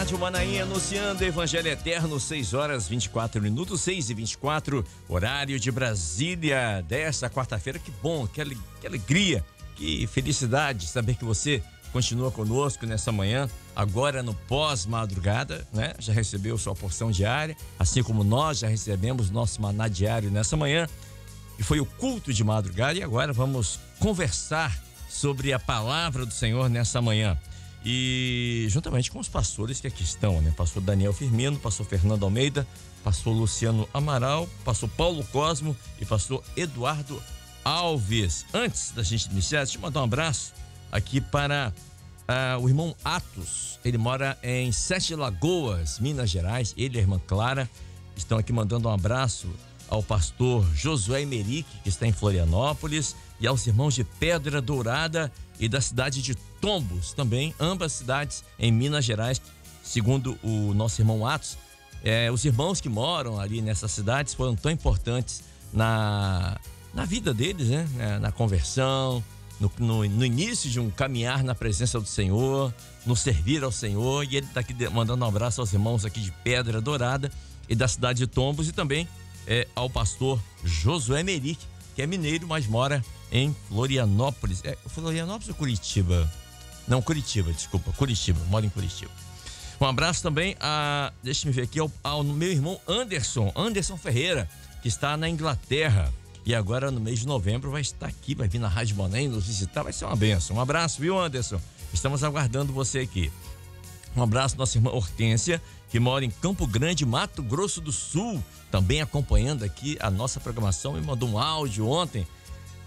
Rádio Manaim anunciando Evangelho Eterno, 6h24, 6h24, horário de Brasília, desta quarta-feira. Que bom, que alegria, que felicidade saber que você continua conosco nessa manhã, agora no pós-madrugada, né? Já recebeu sua porção diária, assim como nós já recebemos nosso maná diário nessa manhã, que foi o culto de madrugada, e agora vamos conversar sobre a palavra do Senhor nessa manhã. E juntamente com os pastores que aqui estão, né? Pastor Daniel Firmino, pastor Fernando Almeida, pastor Luciano Amaral, pastor Paulo Cosmo e pastor Eduardo Alves. Antes da gente iniciar, deixa eu mandar um abraço aqui para o irmão Atos. Ele mora em Sete Lagoas, Minas Gerais. Ele e a irmã Clara estão aqui mandando um abraço ao pastor Josué Emerick, que está em Florianópolis, e aos irmãos de Pedra Dourada e da cidade de Tombos, também, ambas cidades em Minas Gerais. Segundo o nosso irmão Atos, os irmãos que moram ali nessas cidades foram tão importantes na vida deles, né? Na conversão, no início de um caminhar na presença do Senhor, no servir ao Senhor. E ele está aqui mandando um abraço aos irmãos aqui de Pedra Dourada e da cidade de Tombos, e também ao pastor Josué Emerick, que é mineiro, mas mora em Florianópolis. Florianópolis ou Curitiba? Não, Curitiba, desculpa, Curitiba, mora em Curitiba. Um abraço também deixa eu ver aqui, ao meu irmão Anderson Ferreira, que está na Inglaterra. E agora no mês de novembro vai estar aqui, vai vir na Rádio Manaim nos visitar, vai ser uma bênção. Um abraço, viu, Anderson? Estamos aguardando você aqui. Um abraço à nossa irmã Hortência, que mora em Campo Grande, Mato Grosso do Sul, também acompanhando aqui a nossa programação, me mandou um áudio ontem.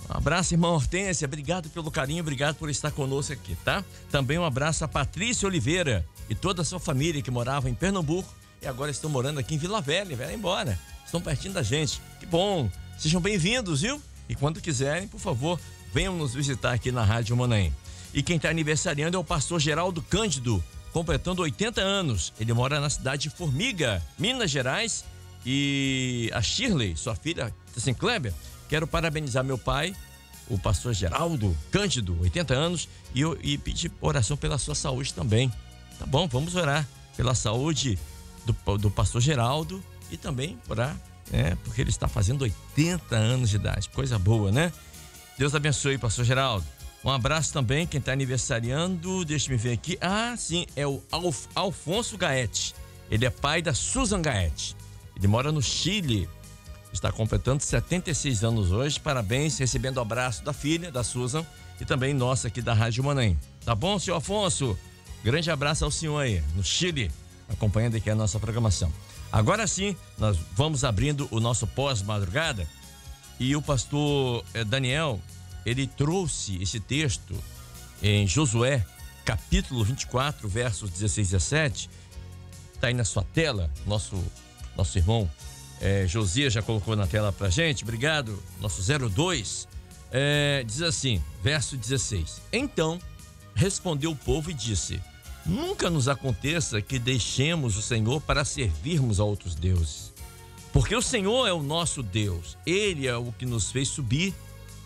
Um abraço, irmã Hortência, obrigado pelo carinho, obrigado por estar conosco aqui, tá? Também um abraço a Patrícia Oliveira e toda a sua família que morava em Pernambuco e agora estão morando aqui em Vila Velha, vai embora, estão pertinho da gente, que bom, sejam bem-vindos, viu? E quando quiserem, por favor, venham nos visitar aqui na Rádio Manaim. E quem está aniversariando é o pastor Geraldo Cândido, completando 80 anos, ele mora na cidade de Formiga, Minas Gerais, e a Shirley, sua filha, assim, Kleber, quero parabenizar meu pai, o pastor Geraldo Cândido, 80 anos, e pedir oração pela sua saúde também. Tá bom? Vamos orar pela saúde do pastor Geraldo e também orar, porque ele está fazendo 80 anos de idade. Coisa boa, né? Deus abençoe, pastor Geraldo. Um abraço também, quem está aniversariando, deixa eu ver aqui. Sim, é o Alfonso Gaete. Ele é pai da Susan Gaete. Ele mora no Chile. Está completando 76 anos hoje. Parabéns, recebendo o abraço da filha, da Susan, e também nossa aqui da Rádio Manaim. Tá bom, senhor Afonso? Grande abraço ao senhor aí, no Chile, acompanhando aqui a nossa programação. Agora sim, nós vamos abrindo o nosso pós-madrugada, e o pastor Daniel, ele trouxe esse texto em Josué, capítulo 24, versos 16 e 17. Está aí na sua tela, nosso irmão Josias já colocou na tela pra gente, obrigado, nosso 02, diz assim, verso 16: Então respondeu o povo e disse: Nunca nos aconteça que deixemos o Senhor para servirmos a outros deuses, porque o Senhor é o nosso Deus, Ele é o que nos fez subir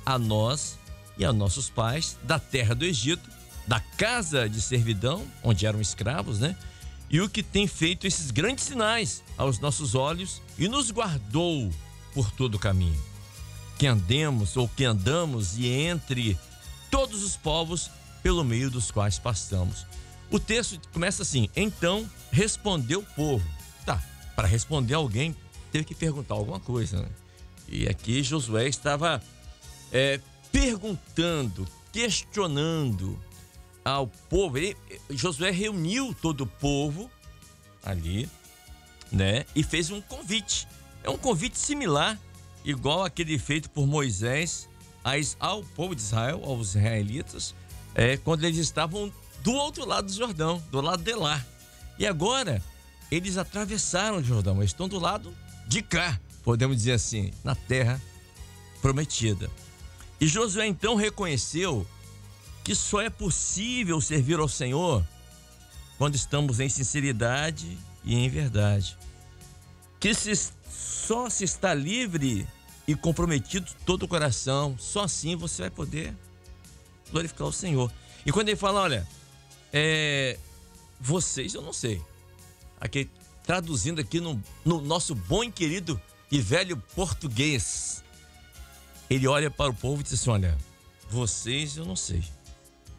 a nós e a nossos pais da terra do Egito, da casa de servidão, onde eram escravos, né? E o que tem feito esses grandes sinais aos nossos olhos e nos guardou por todo o caminho que andamos e entre todos os povos pelo meio dos quais passamos. O texto começa assim: então respondeu o povo. Para responder alguém teve que perguntar alguma coisa, né? E aqui Josué estava perguntando, questionando ao povo. Josué reuniu todo o povo ali, né? E fez um convite. É um convite similar, igual aquele feito por Moisés ao povo de Israel, aos israelitas, quando eles estavam do outro lado do Jordão, do lado de lá. E agora eles atravessaram o Jordão, eles estão do lado de cá, podemos dizer assim, na terra prometida. E Josué então reconheceu que só é possível servir ao Senhor quando estamos em sinceridade e em verdade. Que só se está livre e comprometido todo o coração, só assim você vai poder glorificar o Senhor. E quando ele fala, olha, vocês eu não sei, aqui, traduzindo aqui no nosso bom e querido e velho português. Ele olha para o povo e diz assim: olha, vocês eu não sei,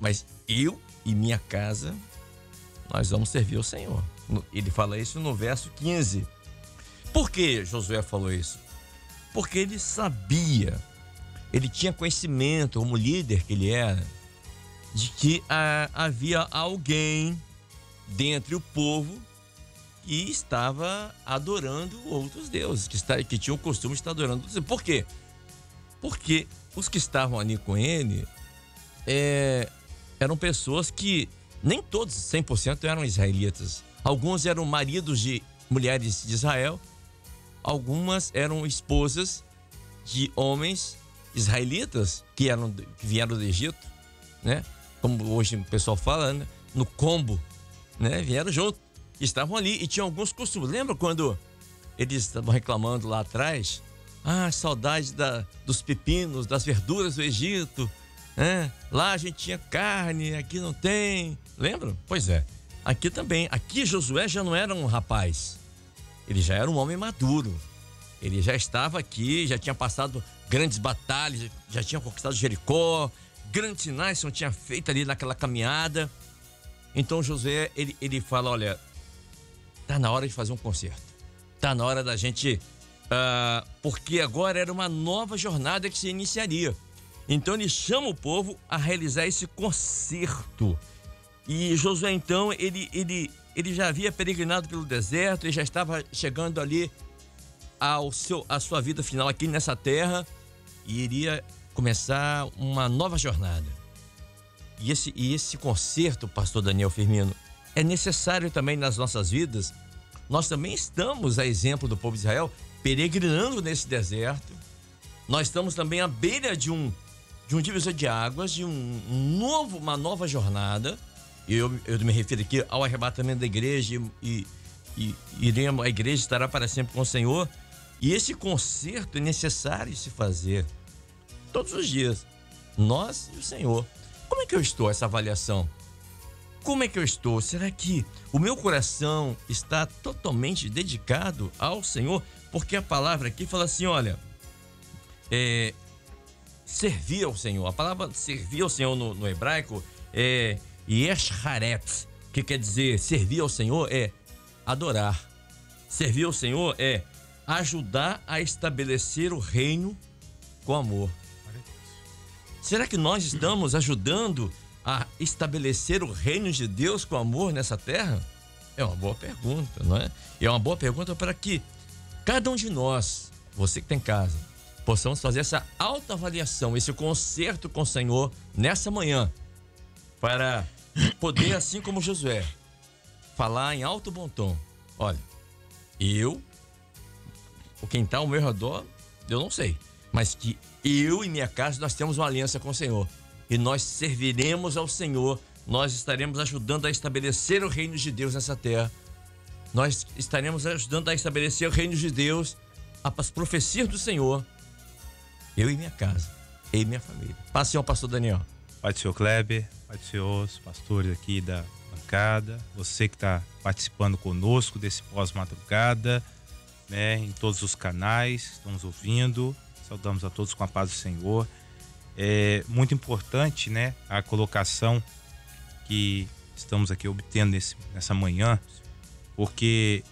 mas eu e minha casa, nós vamos servir ao Senhor. Ele fala isso no verso 15. Por que Josué falou isso? Porque ele sabia, ele tinha conhecimento, como líder que ele era, de que havia alguém dentre o povo que estava adorando outros deuses, que tinha o costume de estar adorando outros deuses. Por quê? Porque os que estavam ali com ele eram pessoas que nem todos 100% eram israelitas. Alguns eram maridos de mulheres de Israel, algumas eram esposas de homens israelitas que vieram do Egito, né? Como hoje o pessoal fala, né? No combo, né? Vieram junto, estavam ali e tinham alguns costumes. Lembra quando eles estavam reclamando lá atrás? Saudade dos pepinos, das verduras do Egito, né? Lá a gente tinha carne, aqui não tem. Lembram? Pois é. Aqui também. Aqui Josué já não era um rapaz. Ele já era um homem maduro. Ele já estava aqui, já tinha passado grandes batalhas, já tinha conquistado Jericó, grandes sinais que tinha feito ali naquela caminhada. Então Josué, ele fala: olha, tá na hora de fazer um concerto. Tá na hora da gente... porque agora era uma nova jornada que se iniciaria. Então ele chama o povo a realizar esse concerto. E Josué, então, ele já havia peregrinado pelo deserto, ele já estava chegando ali à sua vida final aqui nessa terra e iria começar uma nova jornada. E esse concerto, pastor Daniel Firmino, é necessário também nas nossas vidas. Nós também estamos, a exemplo do povo de Israel, peregrinando nesse deserto. Nós estamos também à beira de um divisor de águas, de uma nova jornada. Eu me refiro aqui ao arrebatamento da igreja e a igreja estará para sempre com o Senhor. E esse concerto é necessário se fazer todos os dias, nós e o Senhor. Como é que eu estou, essa avaliação? Como é que eu estou? Será que o meu coração está totalmente dedicado ao Senhor? Porque a palavra aqui fala assim, olha, servir ao Senhor. A palavra servir ao Senhor no hebraico é Yesharet, que quer dizer servir ao Senhor é adorar. Servir ao Senhor é ajudar a estabelecer o reino com amor. Será que nós estamos ajudando a estabelecer o reino de Deus com amor nessa terra? É uma boa pergunta, não é? É uma boa pergunta para que cada um de nós, você que tem casa, possamos fazer essa autoavaliação, esse concerto com o Senhor nessa manhã, para poder, assim como Josué, falar em alto bom tom: olha, quem está ao meu redor, eu não sei, mas que eu e minha casa, nós temos uma aliança com o Senhor e nós serviremos ao Senhor, nós estaremos ajudando a estabelecer o reino de Deus nessa terra, nós estaremos ajudando a estabelecer o reino de Deus, as profecias do Senhor, eu e minha casa, eu e minha família. Passe ao pastor Daniel. Pai do Senhor Kleber, Pai do Senhor, os pastores aqui da bancada, você que está participando conosco desse pós-madrugada, né, em todos os canais, estamos ouvindo, saudamos a todos com a paz do Senhor. É muito importante, né, a colocação que estamos aqui obtendo nessa manhã, porque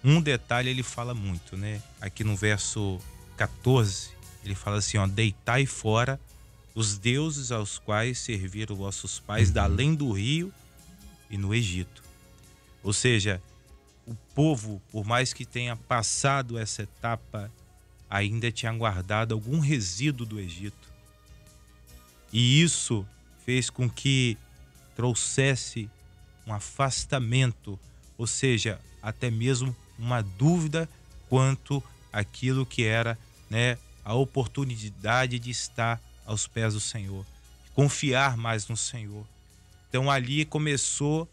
um detalhe ele fala muito, né? Aqui no verso 14, ele fala assim, ó: deitai fora os deuses aos quais serviram vossos pais da além do rio e no Egito. Ou seja, o povo, por mais que tenha passado essa etapa, ainda tinha guardado algum resíduo do Egito. E isso fez com que trouxesse um afastamento, ou seja, até mesmo uma dúvida quanto àquilo que era, né, a oportunidade de estar aos pés do Senhor, confiar mais no Senhor. Então ali começou,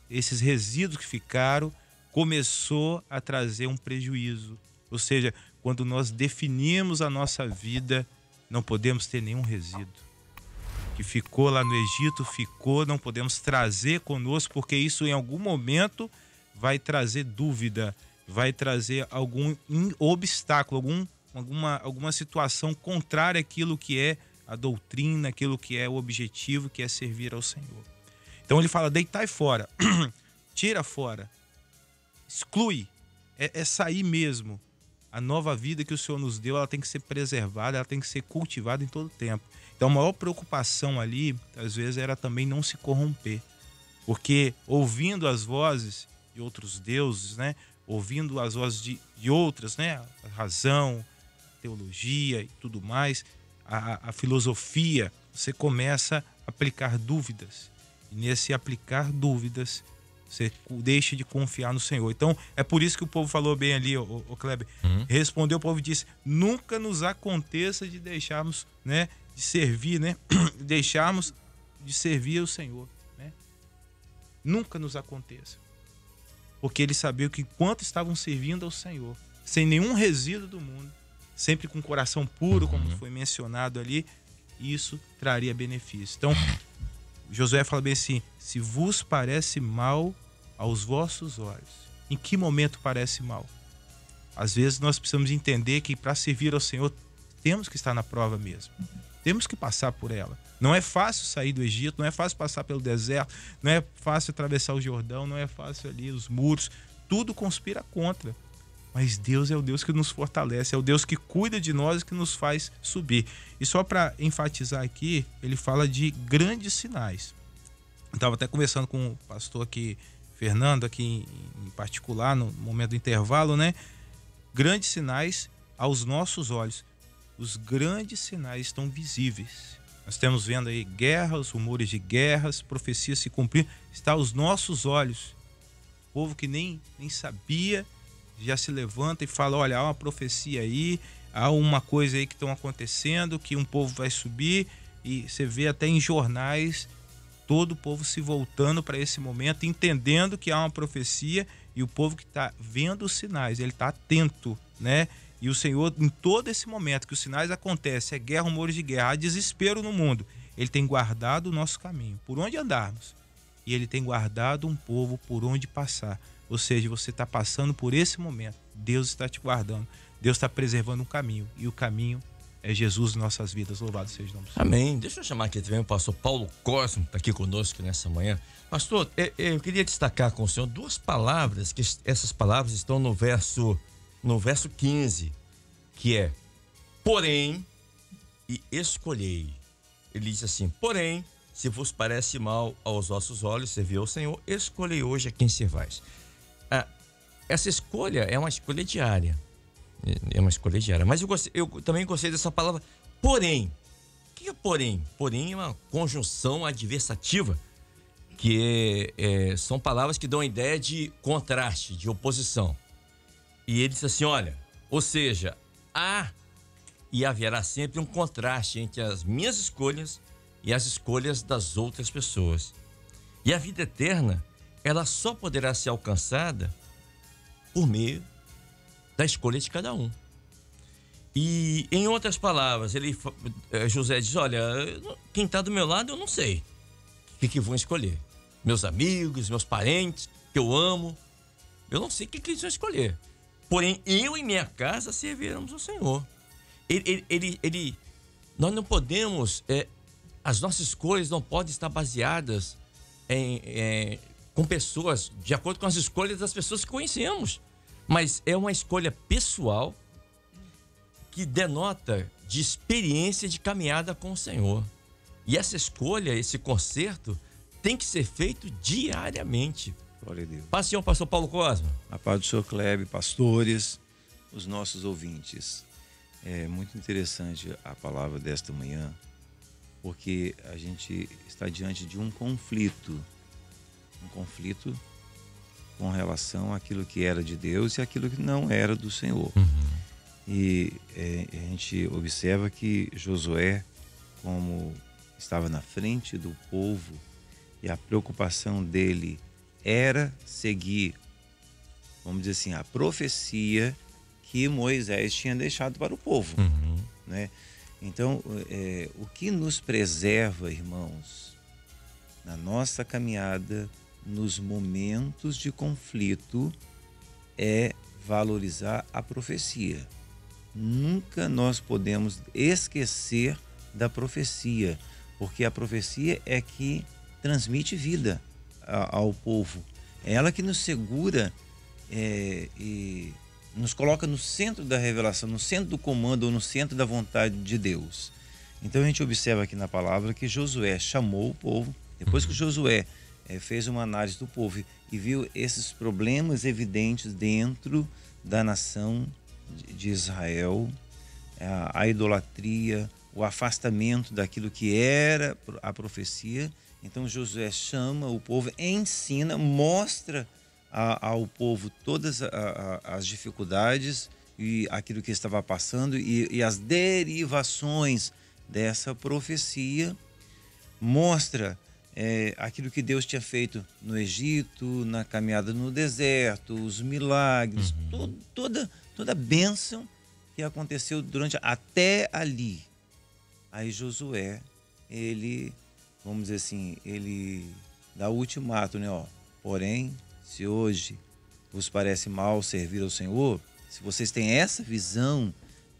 esses resíduos que ficaram, começou a trazer um prejuízo. Ou seja, quando nós definimos a nossa vida, não podemos ter nenhum resíduo. Que ficou lá no Egito, ficou, não podemos trazer conosco, porque isso em algum momento vai trazer dúvida, vai trazer algum obstáculo, alguma situação contrária àquilo que é a doutrina, aquilo que é o objetivo, que é servir ao Senhor. Então ele fala, deitai fora, tira fora, exclui, é sair mesmo. A nova vida que o Senhor nos deu, ela tem que ser preservada, ela tem que ser cultivada em todo o tempo. Então a maior preocupação ali, às vezes, era também não se corromper. Porque ouvindo as vozes de outros deuses, né? Ouvindo as vozes de outras, né? A razão, a teologia e tudo mais, a filosofia, você começa a aplicar dúvidas. E nesse aplicar dúvidas, você deixa de confiar no Senhor. Então, é por isso que o povo falou bem ali, o Kleber. Respondeu, o povo disse, nunca nos aconteça de deixarmos, né, de servir, né, deixarmos de servir ao Senhor, né? Nunca nos aconteça. Porque eles sabiam que enquanto estavam servindo ao Senhor, sem nenhum resíduo do mundo, sempre com o coração puro, como foi mencionado ali, isso traria benefício. Então, Josué fala bem assim, se vos parece mal aos vossos olhos. Em que momento parece mal? Às vezes nós precisamos entender que para servir ao Senhor temos que estar na prova mesmo. Temos que passar por ela. Não é fácil sair do Egito, não é fácil passar pelo deserto, não é fácil atravessar o Jordão, não é fácil ali os muros. Tudo conspira contra. Mas Deus é o Deus que nos fortalece, é o Deus que cuida de nós e que nos faz subir. E só para enfatizar aqui, ele fala de grandes sinais. Eu estava até conversando com o pastor aqui, Fernando, aqui em particular, no momento do intervalo, né? Grandes sinais aos nossos olhos. Os grandes sinais estão visíveis. Nós estamos vendo aí guerras, rumores de guerras, profecias se cumprindo. Está aos nossos olhos. O povo que nem sabia já se levanta e fala, olha, há uma profecia aí, há uma coisa aí que estão acontecendo, que um povo vai subir, e você vê até em jornais todo o povo se voltando para esse momento, entendendo que há uma profecia, e o povo que está vendo os sinais, ele está atento, né? E o Senhor, em todo esse momento que os sinais acontecem, é guerra, rumores de guerra, há desespero no mundo, ele tem guardado o nosso caminho, por onde andarmos, e ele tem guardado um povo por onde passar. Ou seja, você está passando por esse momento, Deus está te guardando, Deus está preservando um caminho, e o caminho é Jesus em nossas vidas. Louvado seja o nome do Senhor. Amém. Deixa eu chamar aqui também o pastor Paulo Cosmo, está aqui conosco nessa manhã. Pastor, eu queria destacar com o senhor duas palavras, que essas palavras estão no verso 15, que é porém e escolhei. Ele diz assim, porém, se vos parece mal aos vossos olhos servir ao Senhor, escolhei hoje a quem servais. Essa escolha é uma escolha diária. É uma escolha diária. Mas eu também gostei dessa palavra, porém. O que é porém? Porém é uma conjunção adversativa, que são palavras que dão a ideia de contraste, de oposição. E ele diz assim, olha, ou seja, há e haverá sempre um contraste entre as minhas escolhas e as escolhas das outras pessoas. E a vida eterna, ela só poderá ser alcançada por meio da escolha de cada um. E, em outras palavras, José diz, olha, quem está do meu lado eu não sei o que vão escolher. Meus amigos, meus parentes, que eu amo, eu não sei o que eles vão escolher. Porém, eu e minha casa serviremos ao Senhor. Nós não podemos, as nossas escolhas não podem estar baseadas com pessoas, de acordo com as escolhas das pessoas que conhecemos. Mas é uma escolha pessoal que denota de experiência de caminhada com o Senhor. E essa escolha, esse conserto, tem que ser feito diariamente. Glória a Deus. Paz, Senhor, pastor Paulo Cosmo. A paz do Senhor Kleber, pastores, os nossos ouvintes. É muito interessante a palavra desta manhã, porque a gente está diante de um conflito com relação àquilo que era de Deus e aquilo que não era do Senhor. E a gente observa que Josué, como estava na frente do povo, e a preocupação dele era seguir, vamos dizer assim, a profecia que Moisés tinha deixado para o povo, né? Então, o que nos preserva, irmãos, na nossa caminhada nos momentos de conflito é valorizar a profecia. Nunca nós podemos esquecer da profecia, porque a profecia é que transmite vida ao povo. É ela que nos segura e nos coloca no centro da revelação, no centro do comando ou no centro da vontade de Deus. Então a gente observa aqui na palavra que Josué chamou o povo. Depois que Josué fez uma análise do povo e viu esses problemas evidentes dentro da nação de Israel, a idolatria, o afastamento daquilo que era a profecia. Então Josué chama o povo, ensina, mostra ao povo todas as dificuldades e aquilo que estava passando e as derivações dessa profecia. Mostra aquilo que Deus tinha feito no Egito, na caminhada no deserto, os milagres, toda a bênção que aconteceu até ali. Aí Josué, ele, vamos dizer assim, ele dá o ultimato, né? Porém, se hoje vos parece mal servir ao Senhor, se vocês têm essa visão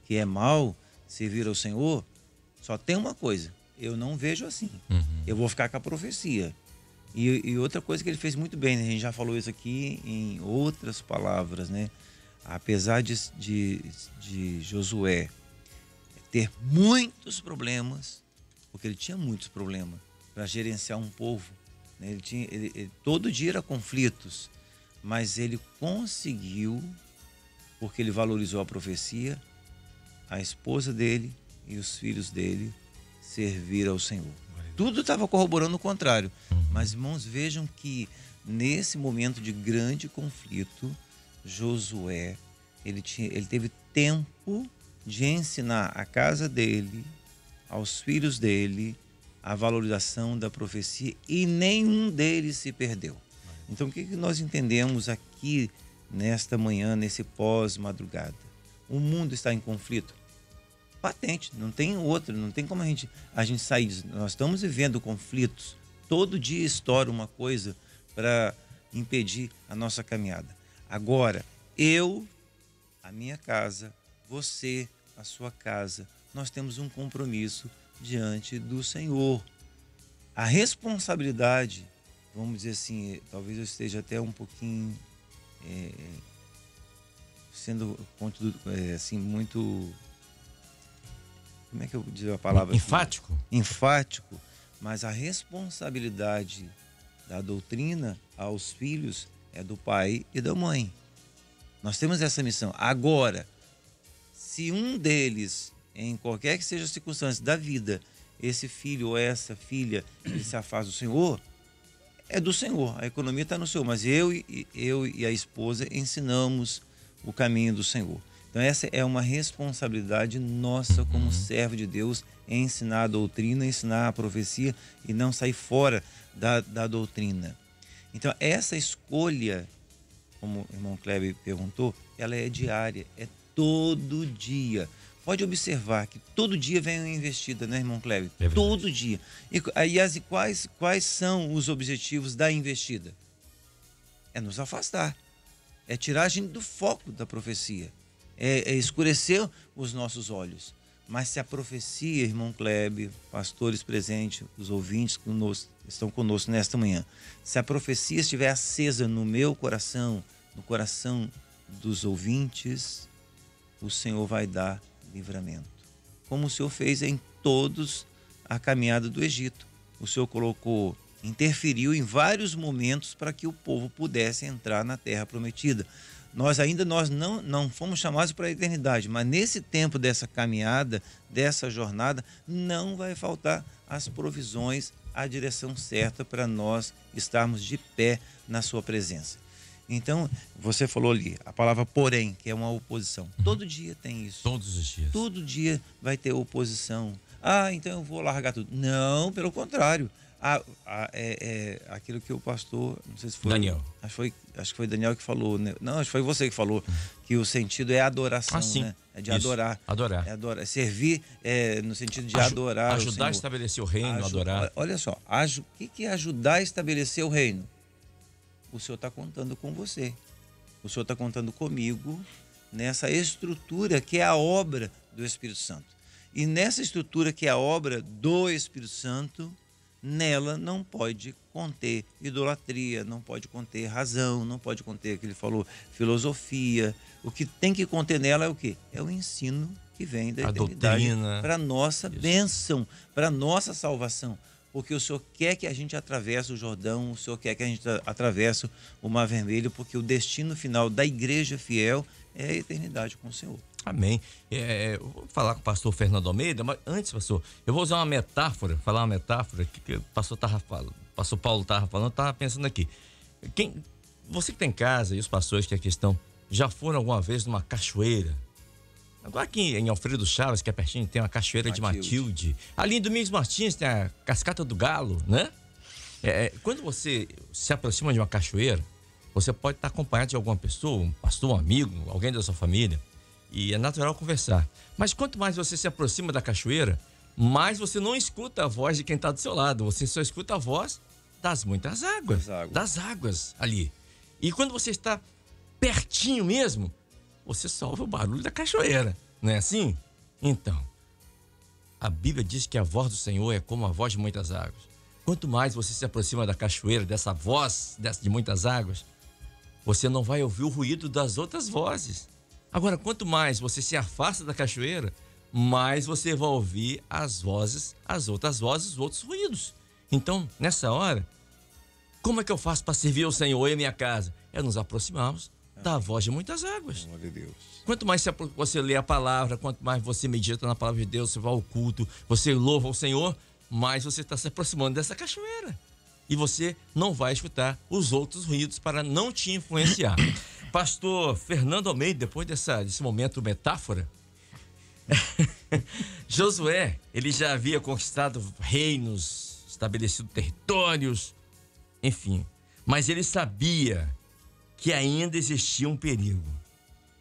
que é mal servir ao Senhor, só tem uma coisa: eu não vejo assim. Eu vou ficar com a profecia. E outra coisa que ele fez muito bem, né? A gente já falou isso aqui em outras palavras, né? Apesar de Josué ter muitos problemas, porque ele tinha muitos problemas para gerenciar um povo, né? Ele todo dia era conflitos, mas ele conseguiu, porque ele valorizou a profecia, a esposa dele e os filhos dele servir ao Senhor. Tudo estava corroborando o contrário. Mas, irmãos, vejam que nesse momento de grande conflito, Josué, ele teve tempo de ensinar à casa dele, aos filhos dele, a valorização da profecia, e nenhum deles se perdeu. Então, o que nós entendemos aqui nesta manhã, nesse pós-madrugada? O mundo está em conflito patente, não tem outro, não tem como a gente sair disso. Nós estamos vivendo conflitos, todo dia estoura uma coisa para impedir a nossa caminhada. Agora, a minha casa, você, a sua casa, nós temos um compromisso diante do Senhor. A responsabilidade, vamos dizer assim, talvez eu esteja até um pouquinho sendo assim, muito... Como é que eu digo a palavra? Enfático? Enfático. Mas a responsabilidade da doutrina aos filhos é do pai e da mãe. Nós temos essa missão. Agora, se um deles, em qualquer que seja a circunstância da vida, esse filho ou essa filha, ele se afasta do Senhor, é do Senhor. A economia está no Senhor. Mas eu e a esposa ensinamos o caminho do Senhor. Então essa é uma responsabilidade nossa como servo de Deus, ensinar a doutrina, ensinar a profecia e não sair fora da doutrina. Então essa escolha, como o irmão Kleber perguntou, ela é diária, é todo dia. Pode observar que todo dia vem uma investida, né, irmão Kleber? Todo dia. E quais são os objetivos da investida? É nos afastar, é tirar a gente do foco da profecia. É escurecer os nossos olhos. Mas se a profecia, irmão Kleber, pastores presentes, os ouvintes que estão conosco nesta manhã, se a profecia estiver acesa no meu coração, no coração dos ouvintes, o Senhor vai dar livramento. Como o Senhor fez em todos a caminhada do Egito. O Senhor interferiu em vários momentos para que o povo pudesse entrar na terra prometida. Nós não fomos chamados para a eternidade, mas nesse tempo dessa caminhada, dessa jornada, não vai faltar as provisões, a direção certa para nós estarmos de pé na sua presença. Então, você falou ali, a palavra porém, que é uma oposição. Todo dia tem isso. Todos os dias. Todo dia vai ter oposição. Então eu vou largar tudo. Não, pelo contrário. Aquilo que o pastor, não sei se foi Daniel. Acho que foi Daniel que falou, né? Não, acho que foi você que falou, que o sentido é adoração, né? É de adorar. Adorar. É adorar. Servir no sentido de adorar. Ajudar a estabelecer o reino, adorar. Olha só, o que é ajudar a estabelecer o reino? o Senhor está contando com você. O Senhor está contando comigo nessa estrutura que é a obra do Espírito Santo. E nessa estrutura que é a obra do Espírito Santo, nela não pode conter idolatria, não pode conter razão, não pode conter, que ele falou, filosofia. O que tem que conter nela é o quê? É o ensino que vem da eternidade para a nossa bênção, para a nossa salvação. Porque o Senhor quer que a gente atravesse o Jordão, o Senhor quer que a gente atravesse o Mar Vermelho, porque o destino final da igreja fiel é a eternidade com o Senhor. Amém. Eu vou falar com o pastor Fernando Almeida, mas antes, pastor, eu vou usar uma metáfora, falar uma metáfora que o pastor Paulo estava falando, eu estava pensando aqui. Você que está em casa e os pastores que aqui estão, já foram alguma vez numa cachoeira? Agora aqui em Alfredo Chaves, que é pertinho, tem uma cachoeira de Matilde. Ali em Domingos Martins tem a Cascata do Galo, né? Quando você se aproxima de uma cachoeira, você pode estar acompanhado de alguma pessoa, um pastor, um amigo, alguém da sua família. E é natural conversar. Mas quanto mais você se aproxima da cachoeira, mais você não escuta a voz de quem está do seu lado. Você só escuta a voz das muitas águas. Das águas ali. E quando você está pertinho mesmo, você só ouve o barulho da cachoeira. Não é assim? Então, a Bíblia diz que a voz do Senhor é como a voz de muitas águas. Quanto mais você se aproxima da cachoeira, dessa voz de muitas águas, você não vai ouvir o ruído das outras vozes. Agora, quanto mais você se afasta da cachoeira, mais você vai ouvir as vozes, as outras vozes, os outros ruídos. Então, nessa hora, como é que eu faço para servir ao Senhor e a minha casa? É nos aproximarmos da voz de muitas águas. Glória a Deus. Quanto mais você lê a palavra, quanto mais você medita na palavra de Deus, você vai ao culto, você louva ao Senhor, mais você está se aproximando dessa cachoeira. E você não vai escutar os outros ruídos para não te influenciar. Pastor Fernando Almeida, depois desse momento metáfora, Josué, ele já havia conquistado reinos, estabelecido territórios, enfim. Mas ele sabia que ainda existia um perigo.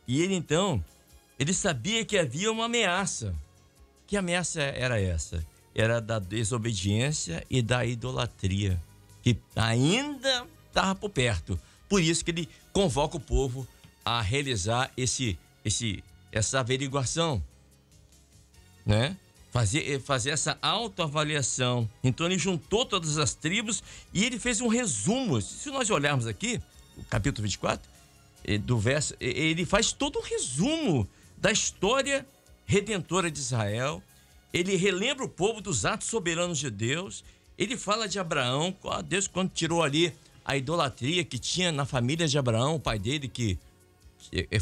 E ele sabia que havia uma ameaça. Que ameaça era essa? Era da desobediência e da idolatria, que ainda estava por perto. Por isso que ele convoca o povo a realizar essa averiguação, né? Fazer essa autoavaliação. Então ele juntou todas as tribos e ele fez um resumo. Se nós olharmos aqui, o capítulo 24, do verso, ele faz todo um resumo da história redentora de Israel. Ele relembra o povo dos atos soberanos de Deus. Ele fala de Abraão, Deus quando tirou ali a idolatria que tinha na família de Abraão, o pai dele que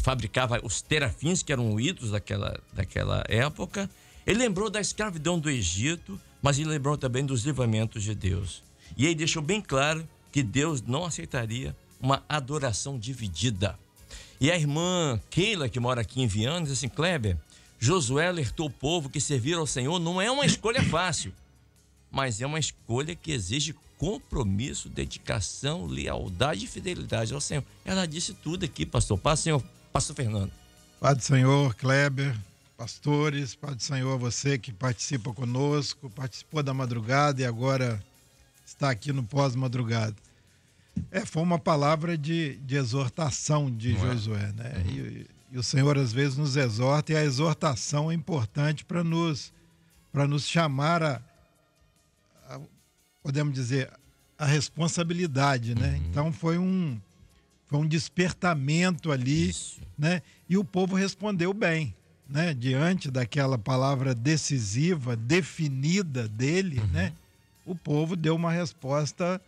fabricava os terafins, que eram ídolos daquela época. Ele lembrou da escravidão do Egito, mas ele lembrou também dos livramentos de Deus. E ele deixou bem claro que Deus não aceitaria uma adoração dividida. E a irmã Keila, que mora aqui em Viana, diz assim: Kleber, Josué alertou o povo que servir ao Senhor não é uma escolha fácil, mas é uma escolha que exige compromisso, dedicação, lealdade e fidelidade ao Senhor. Ela disse tudo aqui, pastor. Pastor Fernando. Pai do Senhor, Kleber, pastores, Pai do Senhor, você que participa conosco, participou da madrugada e agora está aqui no pós-madrugada. Foi uma palavra de exortação de Josué, né? Uhum. E o Senhor às vezes nos exorta, e a exortação é importante para nos chamar podemos dizer, a responsabilidade, né? Uhum. Então foi um despertamento ali, né? E o povo respondeu bem, né? Diante daquela palavra decisiva, definida dele, né? O povo deu uma resposta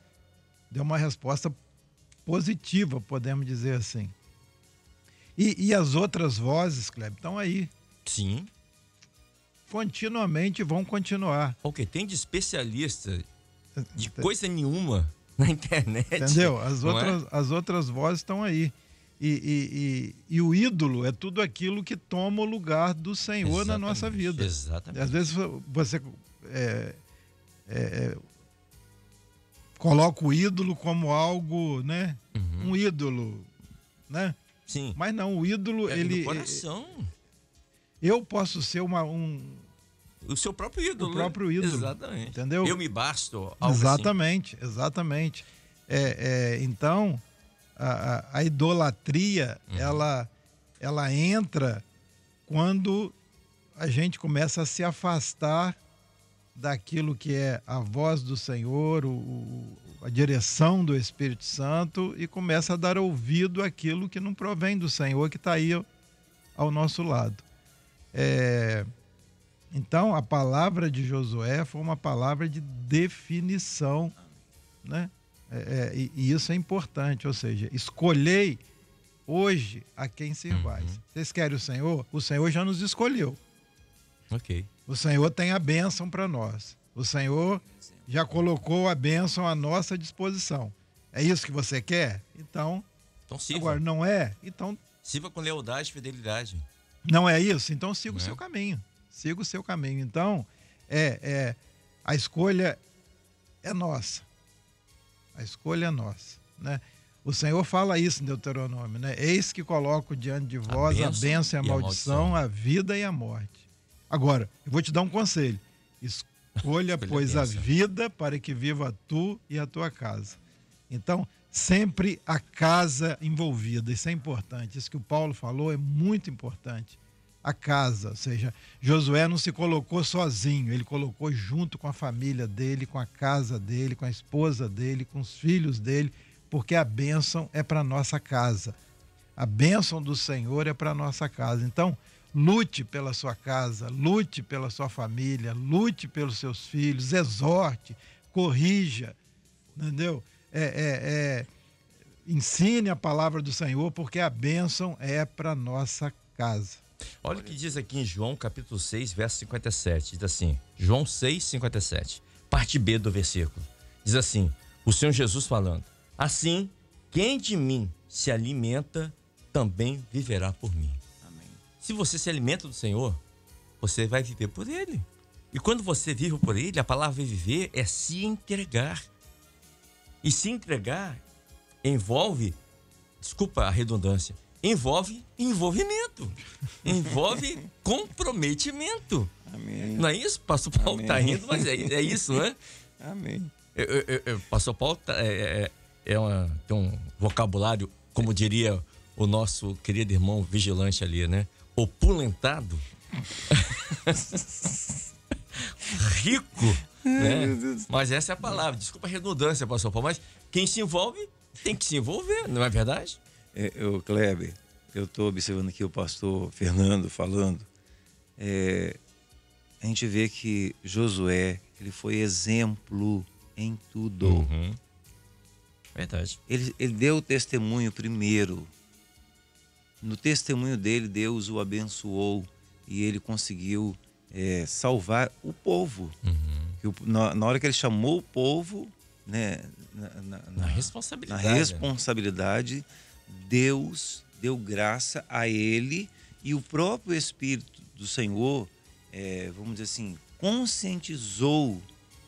positiva, podemos dizer assim. E as outras vozes, Kleber, estão aí. Sim. Continuamente vão continuar. Ok, tem de especialista de coisa nenhuma na internet. Entendeu? As outras vozes estão aí. E o ídolo é tudo aquilo que toma o lugar do Senhor na nossa vida. Exatamente. Às vezes você coloca o ídolo como algo, né? Um ídolo, né? Sim. Mas não, o ídolo, ele... do coração. Eu posso ser o seu próprio ídolo. O próprio ídolo. Exatamente. Entendeu? Eu me basto. Algo exatamente, assim. Exatamente. Então, a idolatria, ela entra quando a gente começa a se afastar daquilo que é a voz do Senhor, a direção do Espírito Santo, e começa a dar ouvido àquilo que não provém do Senhor, que está aí ao nosso lado. Então, a palavra de Josué foi uma palavra de definição, né? E isso é importante, ou seja, escolhei hoje a quem servais. Vocês querem o Senhor? O Senhor já nos escolheu. Ok. O Senhor tem a bênção para nós. O Senhor já colocou a bênção à nossa disposição. É isso que você quer? Então sirva. Agora, não é? Então sirva com lealdade e fidelidade. Não é isso? Então siga o seu caminho. Siga o seu caminho. Então, a escolha é nossa. A escolha é nossa, né? O Senhor fala isso em Deuteronômio, né? Eis que coloco diante de vós a bênção e a maldição, a vida e a morte. Agora, eu vou te dar um conselho. Escolha, pois, a vida para que viva tu e a tua casa. Então, sempre a casa envolvida. Isso é importante. Isso que o Paulo falou é muito importante. A casa, ou seja, Josué não se colocou sozinho, ele colocou junto com a família dele, com a casa dele, com a esposa dele, com os filhos dele, porque a bênção é para nossa casa. A bênção do Senhor é para nossa casa. Então, lute pela sua casa, lute pela sua família, lute pelos seus filhos, exorte, corrija, entendeu? Ensine a palavra do Senhor, porque a bênção é para nossa casa. Olha o que diz aqui em João capítulo 6, verso 57, diz assim, João 6, 57, parte B do versículo, diz assim, o Senhor Jesus falando, assim, quem de mim se alimenta, também viverá por mim. Amém. Se você se alimenta do Senhor, você vai viver por Ele. E quando você vive por Ele, a palavra viver é se entregar. E se entregar envolve, desculpa a redundância, envolve envolvimento, envolve comprometimento. Amém. Não é isso? Pastor Paulo está rindo, mas é isso, não é? Amém. Pastor Paulo tem um vocabulário, como diria o nosso querido irmão vigilante ali, né? Opulentado, rico, né? Mas essa é a palavra, desculpa a redundância, pastor Paulo, mas quem se envolve tem que se envolver, não é verdade? Kleber, eu estou observando aqui o pastor Fernando falando, a gente vê que Josué, ele foi exemplo em tudo. Verdade. Ele deu o testemunho primeiro. No testemunho dele, Deus o abençoou e ele conseguiu salvar o povo. Na hora que ele chamou o povo, né, na responsabilidade, Deus deu graça a ele e o próprio Espírito do Senhor, vamos dizer assim, conscientizou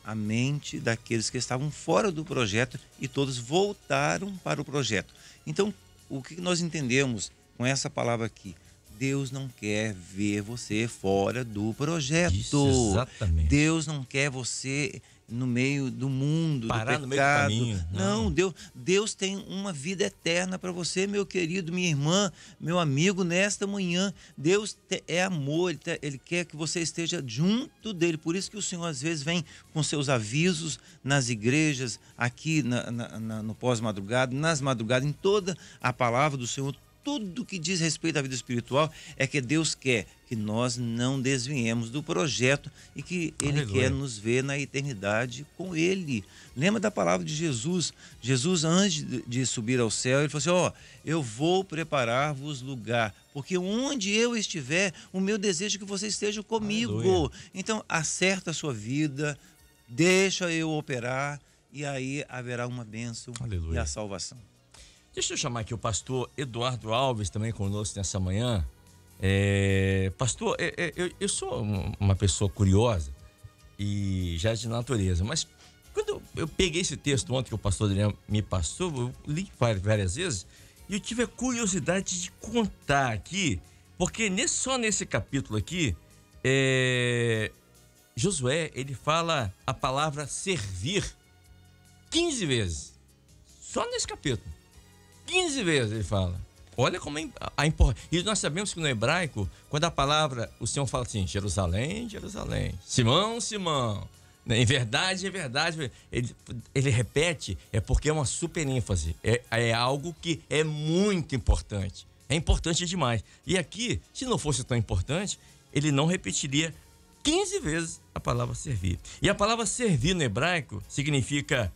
a mente daqueles que estavam fora do projeto e todos voltaram para o projeto. Então, o que nós entendemos com essa palavra aqui? Deus não quer ver você fora do projeto. Isso, exatamente. Deus não quer você no meio do mundo, parar do pecado. No meio do caminho. Não, Deus tem uma vida eterna para você, meu querido, minha irmã, meu amigo, nesta manhã. Deus é amor, ele quer que você esteja junto dele. Por isso que o Senhor às vezes vem com seus avisos nas igrejas, aqui no pós-madrugada, nas madrugadas, em toda a palavra do Senhor. Tudo que diz respeito à vida espiritual é que Deus quer que nós não desviemos do projeto e que Ele quer nos ver na eternidade com Ele. Lembra da palavra de Jesus? Jesus, antes de subir ao céu, Ele falou assim, eu vou preparar-vos lugar, porque onde eu estiver, o meu desejo é que você esteja comigo. Aleluia. Então, acerta a sua vida, deixa eu operar, e aí haverá uma bênção. Aleluia. E a salvação. Deixa eu chamar aqui o pastor Eduardo Alves também conosco nessa manhã. Pastor, eu sou uma pessoa curiosa e já de natureza, mas quando eu peguei esse texto ontem que o pastor Adriano me passou, eu li várias vezes e eu tive a curiosidade de contar aqui, porque só nesse capítulo aqui, Josué, ele fala a palavra servir 15 vezes, só nesse capítulo. 15 vezes ele fala. Olha como é a importância. E nós sabemos que no hebraico, quando a palavra, o Senhor fala assim, Jerusalém, Jerusalém, Simão, Simão, em verdade, ele repete, é porque é uma super ênfase, é algo que é muito importante, é importante demais. E aqui, se não fosse tão importante, ele não repetiria 15 vezes a palavra servir. E a palavra servir no hebraico significa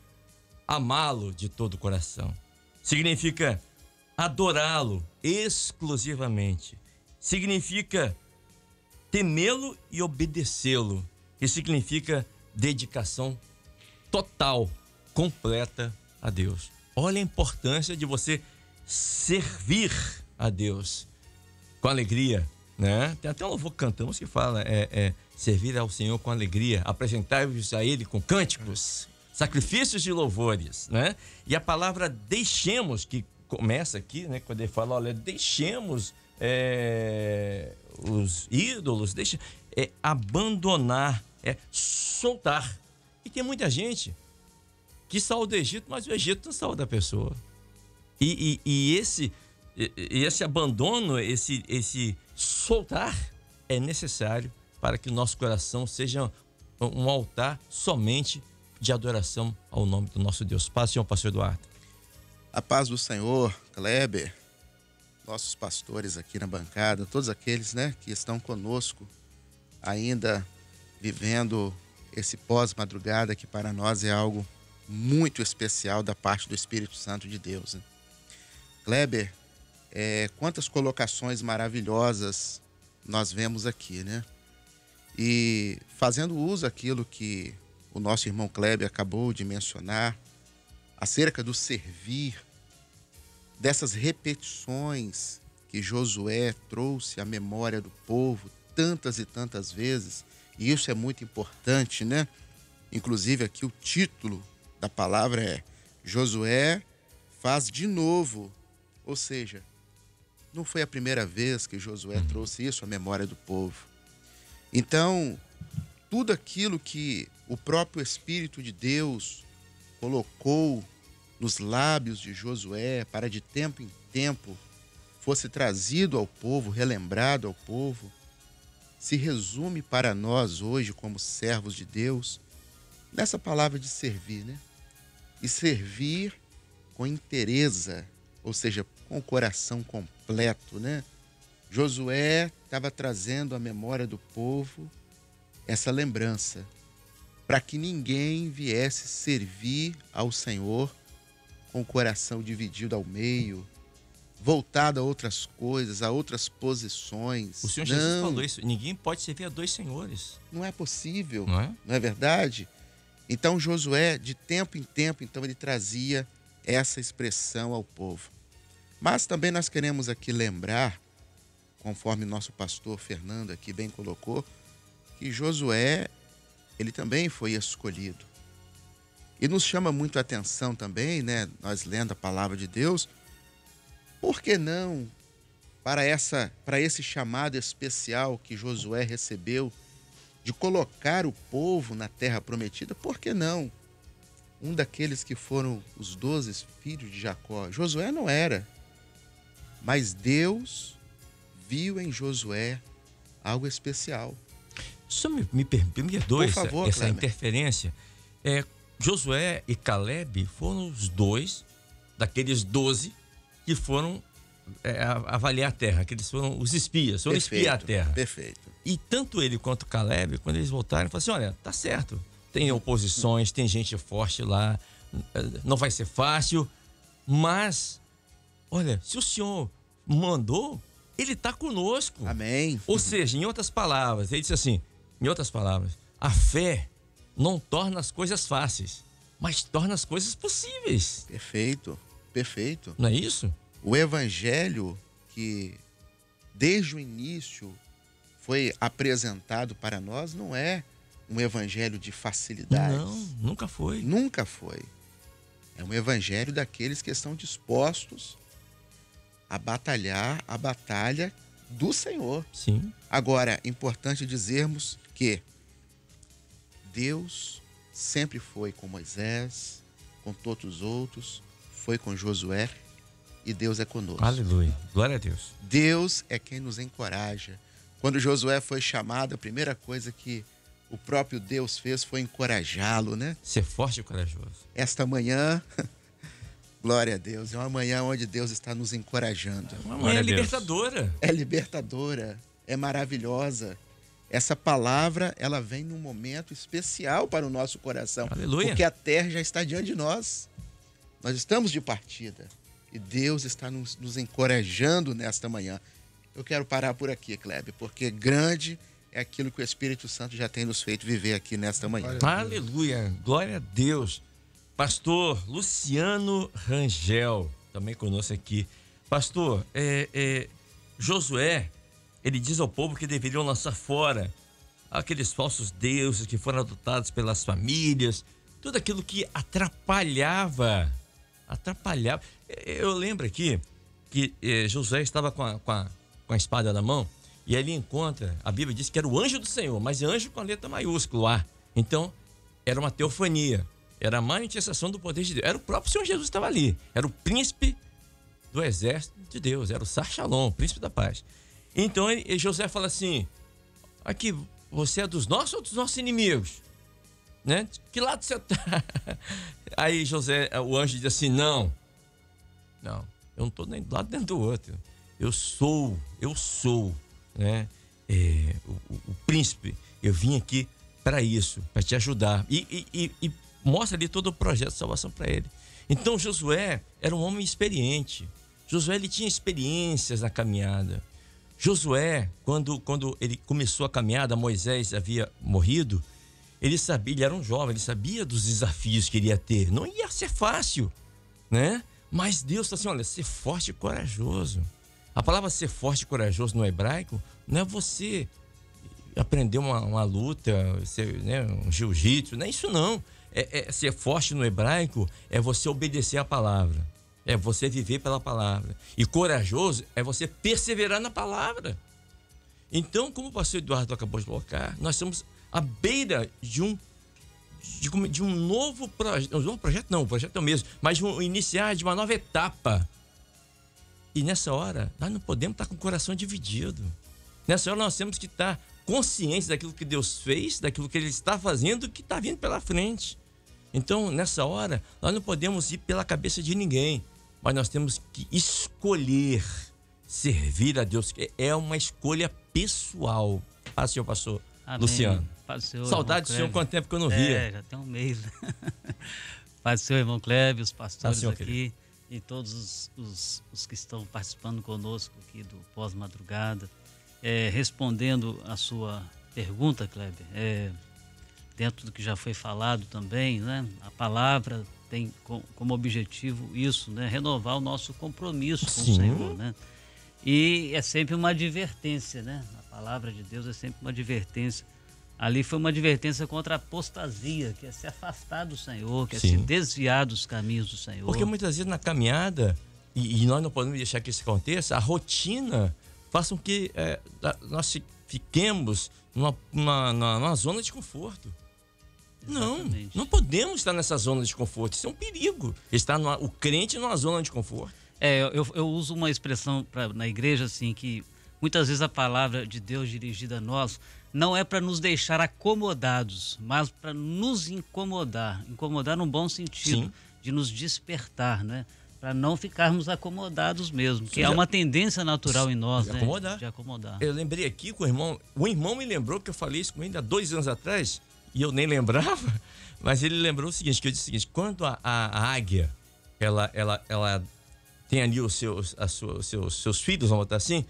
amá-lo de todo o coração, significa adorá-lo exclusivamente, significa temê-lo e obedecê-lo, e significa dedicação total, completa a Deus. Olha a importância de você servir a Deus com alegria, né? Tem até um louvor que cantamos que fala servir ao Senhor com alegria, apresentai-vos a Ele com cânticos, sacrifícios de louvores, né? E a palavra deixemos, que começa aqui, né? Quando ele fala, olha, deixemos os ídolos, abandonar, soltar. E tem muita gente que saiu do Egito, mas o Egito não saiu da pessoa. E esse abandono, esse soltar é necessário para que o nosso coração seja um altar somente de adoração ao nome do nosso Deus. Paz, Senhor Pastor Eduardo. A paz do Senhor, Kleber, nossos pastores aqui na bancada, todos aqueles, né, que estão conosco ainda vivendo esse pós-madrugada, que para nós é algo muito especial da parte do Espírito Santo de Deus, né? Kleber, quantas colocações maravilhosas nós vemos aqui, né? E fazendo uso daquilo que o nosso irmão Kleber acabou de mencionar, acerca do servir, dessas repetições que Josué trouxe à memória do povo tantas e tantas vezes, e isso é muito importante, né? Inclusive aqui o título da palavra é Josué faz de novo, ou seja, não foi a primeira vez que Josué trouxe isso à memória do povo. Então, tudo aquilo que o próprio Espírito de Deus colocou nos lábios de Josué para de tempo em tempo fosse trazido ao povo, relembrado ao povo, se resume para nós hoje como servos de Deus nessa palavra de servir, né? E servir com inteireza, ou seja, com o coração completo, né? Josué estava trazendo à memória do povo essa lembrança, para que ninguém viesse servir ao Senhor com o coração dividido ao meio, voltado a outras coisas, a outras posições. O Senhor Jesus falou isso, ninguém pode servir a dois senhores. Não é possível, não é verdade? Então Josué, de tempo em tempo, então ele trazia essa expressão ao povo. Mas também nós queremos aqui lembrar, conforme nosso pastor Fernando aqui bem colocou, que Josué, ele também foi escolhido. E nos chama muito a atenção também, né, nós lendo a palavra de Deus, por que não, para esse chamado especial que Josué recebeu, de colocar o povo na terra prometida, por que não um daqueles que foram os 12 filhos de Jacó? Josué não era, mas Deus viu em Josué algo especial. Só me perdoe essa Cleber. interferência. Josué e Caleb foram os dois daqueles 12 que foram avaliar a terra, que eles foram os espias, foram espiar a terra. Perfeito. E tanto ele quanto o Caleb, quando eles voltaram, falaram assim, olha, tá certo, tem oposições, tem gente forte lá, não vai ser fácil, mas, olha, se o Senhor mandou, ele está conosco. Amém. Ou seja, em outras palavras, ele disse assim, a fé não torna as coisas fáceis, mas torna as coisas possíveis. Perfeito, perfeito. Não é isso? O evangelho que desde o início foi apresentado para nós não é um evangelho de facilidades. Não, nunca foi. Nunca foi. É um evangelho daqueles que estão dispostos a batalhar a batalha do Senhor. Sim. Agora, é importante dizermos que Deus sempre foi com Moisés, com todos os outros, foi com Josué e Deus é conosco. Aleluia. Glória a Deus. Deus é quem nos encoraja. Quando Josué foi chamado, a primeira coisa que o próprio Deus fez foi encorajá-lo, né? Ser forte e corajoso. Esta manhã, glória a Deus, é uma manhã onde Deus está nos encorajando. Uma manhã libertadora. É libertadora, é maravilhosa. Essa palavra, ela vem num momento especial para o nosso coração. Aleluia. Porque a terra já está diante de nós. Nós estamos de partida. E Deus está nos encorajando nesta manhã. Eu quero parar por aqui, Kleber, porque grande é aquilo que o Espírito Santo já tem nos feito viver aqui nesta manhã. Aleluia. Glória a Deus. Pastor Luciano Rangel, também conosco aqui. Pastor, Josué, ele diz ao povo que deveriam lançar fora aqueles falsos deuses que foram adotados pelas famílias, tudo aquilo que atrapalhava. Eu lembro aqui que Josué estava com a espada na mão e ele encontra, a Bíblia diz que era o anjo do Senhor, mas anjo com a letra maiúscula, A. Então, era uma teofania, era a manifestação do poder de Deus. Era o próprio Senhor Jesus que estava ali, era o príncipe do exército de Deus, era o Sar Shalom, o príncipe da paz. Então, Josué fala assim, aqui, você é dos nossos ou dos nossos inimigos? Né? Que lado você tá? Aí o anjo diz assim, não, eu não estou nem do lado nem do outro. Eu sou, né? O príncipe. Eu vim aqui para isso, para te ajudar. E mostra ali todo o projeto de salvação para ele. Então Josué era um homem experiente. Josué, ele tinha experiências na caminhada. Josué, quando ele começou a caminhada, Moisés havia morrido, ele sabia, ele era um jovem, ele sabia dos desafios que ele ia ter. Não ia ser fácil, né? Mas Deus está assim, olha, ser forte e corajoso. A palavra ser forte e corajoso no hebraico não é você aprender uma luta, né, um jiu-jitsu, não é isso não. Ser forte no hebraico é você obedecer a palavra, é você viver pela palavra. E corajoso é você perseverar na palavra. Então, como o pastor Eduardo acabou de colocar, nós estamos à beira de um novo projeto. Um novo projeto não, o projeto é o mesmo, mas iniciar de uma nova etapa. E nessa hora, nós não podemos estar com o coração dividido. Nessa hora, nós temos que estar conscientes daquilo que Deus fez, daquilo que Ele está fazendo, que está vindo pela frente. Então, nessa hora, nós não podemos ir pela cabeça de ninguém, mas nós temos que escolher servir a Deus. É uma escolha pessoal. Ah, senhor pastor Amém. Luciano. Paz do Senhor, saudade do senhor, quanto tempo que eu não via. Já tem um mês. Paz do Senhor, irmão Cléber, os pastores senhor, aqui. querido. E todos os que estão participando conosco aqui do Pós-Madrugada. Respondendo a sua pergunta, Kleber, dentro do que já foi falado também, né? A palavra tem como objetivo isso, né? Renovar o nosso compromisso com o Senhor, né? E é sempre uma advertência, né? A palavra de Deus é sempre uma advertência. Ali foi uma advertência contra a apostasia, que é se afastar do Senhor, que é se desviar dos caminhos do Senhor. Porque muitas vezes na caminhada, e nós não podemos deixar que isso aconteça, a rotina faz com que nós fiquemos numa zona de conforto. Exatamente. Não podemos estar nessa zona de conforto. Isso é um perigo. Estar o crente numa zona de conforto. Eu uso uma expressão na igreja assim, que muitas vezes a palavra de Deus dirigida a nós não é para nos deixar acomodados, mas para nos incomodar. Incomodar num bom sentido, de nos despertar, né? Para não ficarmos acomodados mesmo, que é uma tendência natural em nós, de né? acomodar. De acomodar. Eu lembrei aqui com o irmão me lembrou que eu falei isso com ele há 2 anos atrás, e eu nem lembrava, mas ele lembrou o seguinte, que eu disse o seguinte, quando a águia, ela tem ali os seus filhos, vamos botar assim,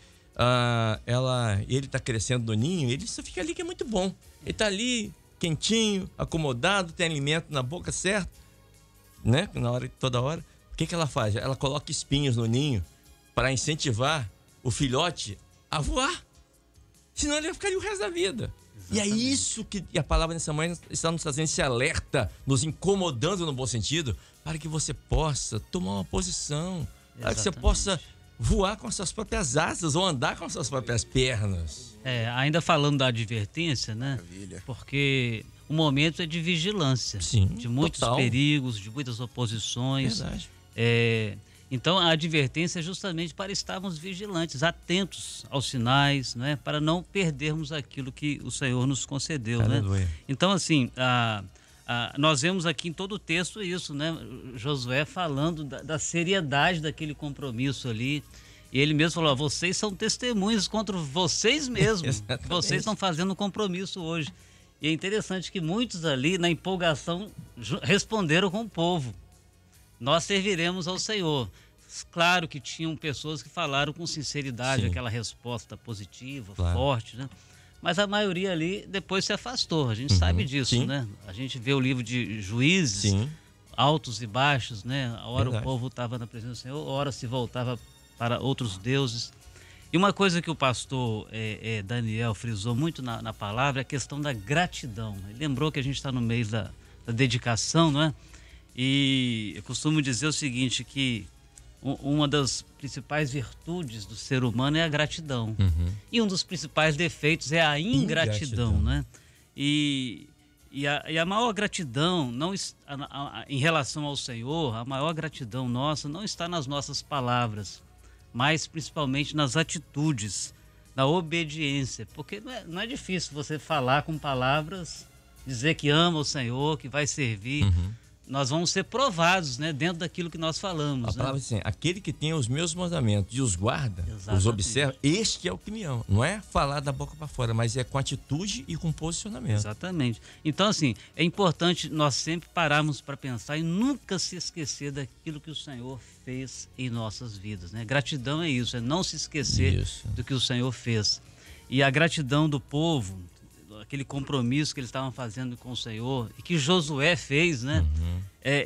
ele está crescendo no ninho, ele só fica ali que é muito bom. Ele está ali, quentinho, acomodado, tem alimento na boca certo, né? Toda hora. O que ela faz? Ela coloca espinhos no ninho para incentivar o filhote a voar. Senão ele vai ficar ali o resto da vida. Exatamente. E é isso que a palavra nessa manhã está nos trazendo, esse alerta, nos incomodando no bom sentido, para que você possa tomar uma posição, para que você possa voar com as suas próprias asas ou andar com as suas próprias pernas. Ainda falando da advertência, né? Maravilha. Porque o momento é de vigilância, de muitos perigos, de muitas oposições. Verdade. Então, a advertência é justamente para estarmos vigilantes, atentos aos sinais, né? Para não perdermos aquilo que o Senhor nos concedeu, né? Então, assim, nós vemos aqui em todo o texto isso, né? Josué falando da seriedade daquele compromisso ali. E ele mesmo falou: vocês são testemunhas contra vocês mesmos. Vocês estão fazendo um compromisso hoje. E é interessante que muitos ali, na empolgação, responderam com o povo: nós serviremos ao Senhor. Claro que tinham pessoas que falaram com sinceridade, sim, aquela resposta positiva, claro, forte, né? Mas a maioria ali depois se afastou. A gente sabe disso, sim, né? A gente vê o livro de Juízes, sim, altos e baixos, né? A hora verdade, o povo estava na presença do Senhor, a hora se voltava para outros deuses. E uma coisa que o pastor Daniel frisou muito na palavra é a questão da gratidão. Ele lembrou que a gente está no mês da dedicação, não é? E eu costumo dizer o seguinte, que uma das principais virtudes do ser humano é a gratidão. E um dos principais defeitos é a ingratidão, né? E a maior gratidão em relação ao Senhor, a maior gratidão nossa não está nas nossas palavras, mas principalmente nas atitudes, na obediência. Porque não é difícil você falar com palavras, dizer que ama o Senhor, que vai servir. Nós vamos ser provados, né, dentro daquilo que nós falamos. A palavra assim, aquele que tem os meus mandamentos e os guarda, exatamente, os observa, este é o que me ama. Não é falar da boca para fora, mas é com atitude e com posicionamento. Exatamente. Então, assim, é importante nós sempre pararmos para pensar e nunca se esquecer daquilo que o Senhor fez em nossas vidas, né? Gratidão é isso, é não se esquecer do que o Senhor fez. E a gratidão do povo, aquele compromisso que eles estavam fazendo com o Senhor e que Josué fez, né?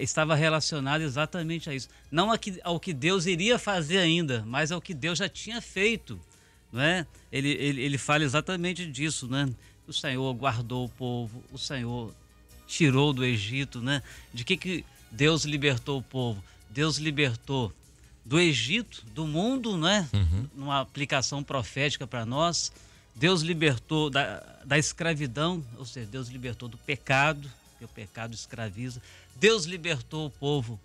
Estava relacionado exatamente a isso. Não ao que Deus iria fazer ainda, mas ao que Deus já tinha feito, não é? Ele fala exatamente disso, né? O Senhor guardou o povo, o Senhor tirou do Egito, né? De que Deus libertou o povo? Deus libertou do Egito, do mundo, né? Numa aplicação profética para nós. Deus libertou da escravidão, ou seja, Deus libertou do pecado, que o pecado escraviza. Deus libertou o povo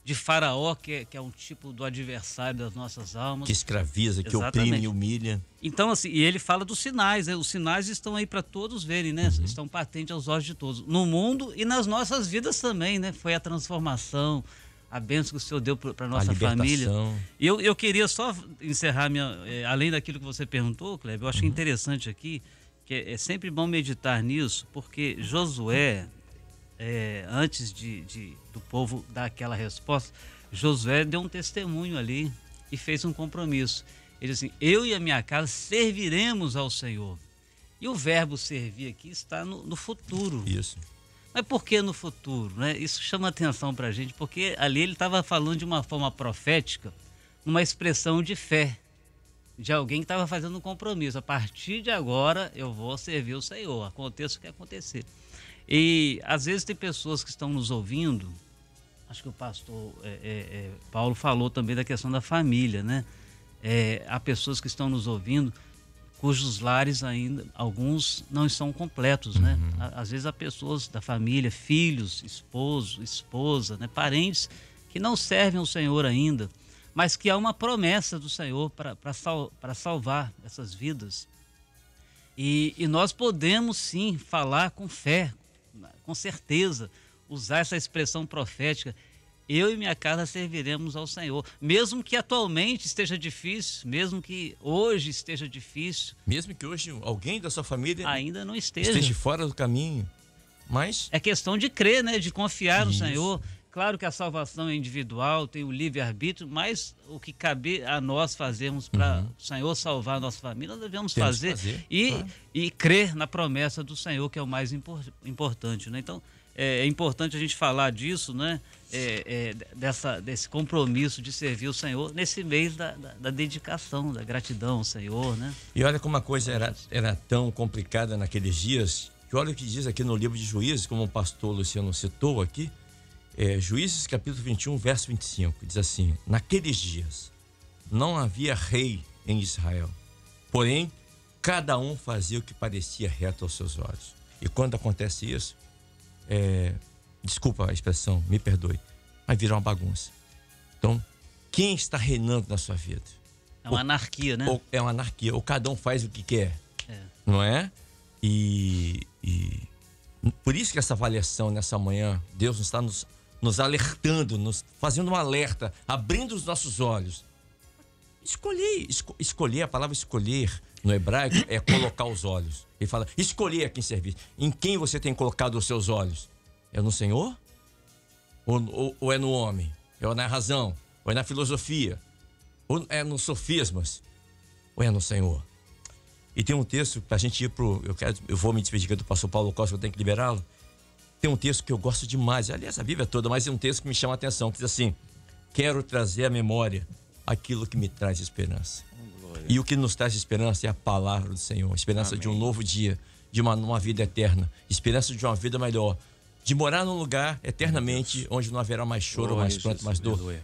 de Faraó, que é um tipo do adversário das nossas almas. Que escraviza, exatamente, que oprime e humilha. Então, assim, e ele fala dos sinais, né? Os sinais estão aí para todos verem, né? Estão patentes aos olhos de todos, no mundo e nas nossas vidas também, né? Foi a transformação, a bênção que o Senhor deu para a nossa família. E eu queria só encerrar, além daquilo que você perguntou, Kleber, eu acho interessante aqui, que é sempre bom meditar nisso, porque Josué, antes do povo dar aquela resposta, Josué deu um testemunho ali e fez um compromisso. Ele disse assim: eu e a minha casa serviremos ao Senhor. E o verbo servir aqui está no futuro. Isso. Mas por que no futuro, né? Isso chama atenção para a gente, porque ali ele estava falando de uma forma profética, uma expressão de fé, de alguém que estava fazendo um compromisso. A partir de agora eu vou servir o Senhor, aconteça o que acontecer. E às vezes tem pessoas que estão nos ouvindo, acho que o pastor Paulo falou também da questão da família, né? Há pessoas que estão nos ouvindo cujos lares ainda, alguns não estão completos, né? Às vezes há pessoas da família, filhos, esposo, esposa, né? Parentes que não servem ao Senhor ainda, mas que há uma promessa do Senhor para salvar essas vidas. E nós podemos sim falar com fé, com certeza, usar essa expressão profética: eu e minha casa serviremos ao Senhor. Mesmo que atualmente esteja difícil, mesmo que hoje esteja difícil. Mesmo que hoje alguém da sua família ainda não esteja fora do caminho. Mas é questão de crer, né? De confiar no Senhor. Claro que a salvação é individual, tem o livre-arbítrio, mas o que cabe a nós fazermos para o Senhor salvar a nossa família, nós devemos fazer e crer na promessa do Senhor, que é o mais importante, né? Então, é importante a gente falar disso, né? Desse compromisso de servir o Senhor nesse mês da dedicação, da gratidão ao Senhor, né? E olha como a coisa era tão complicada naqueles dias, que olha o que diz aqui no livro de Juízes, como o pastor Luciano citou aqui, Juízes capítulo 21, verso 25, diz assim: naqueles dias não havia rei em Israel, porém cada um fazia o que parecia reto aos seus olhos. E quando acontece isso, desculpa a expressão, me perdoe, mas vira uma bagunça. Então, Quem está reinando na sua vida? É uma anarquia, né? É uma anarquia. Ou cada um faz o que quer. É. Não é? E por isso que essa avaliação nessa manhã, Deus está nos alertando, nos fazendo um alerta, abrindo os nossos olhos. Escolher, a palavra escolher no hebraico é colocar os olhos. Ele fala, escolher a quem servir. Em quem você tem colocado os seus olhos? É no Senhor? Ou é no homem? É na razão? Ou é na filosofia? Ou é nos sofismas? Ou é no Senhor? E tem um texto pra gente ir pro... Eu vou me despedir do pastor Paulo Costa, eu tenho que liberá-lo. Tem um texto que eu gosto demais, aliás, a Bíblia toda, mas é um texto que me chama a atenção, que diz assim: quero trazer à memória aquilo que me traz esperança. E o que nos traz esperança é a palavra do Senhor. Esperança de um novo dia, de uma vida eterna. Esperança de uma vida melhor. De morar num lugar eternamente onde não haverá mais choro, mais pranto, mais dor.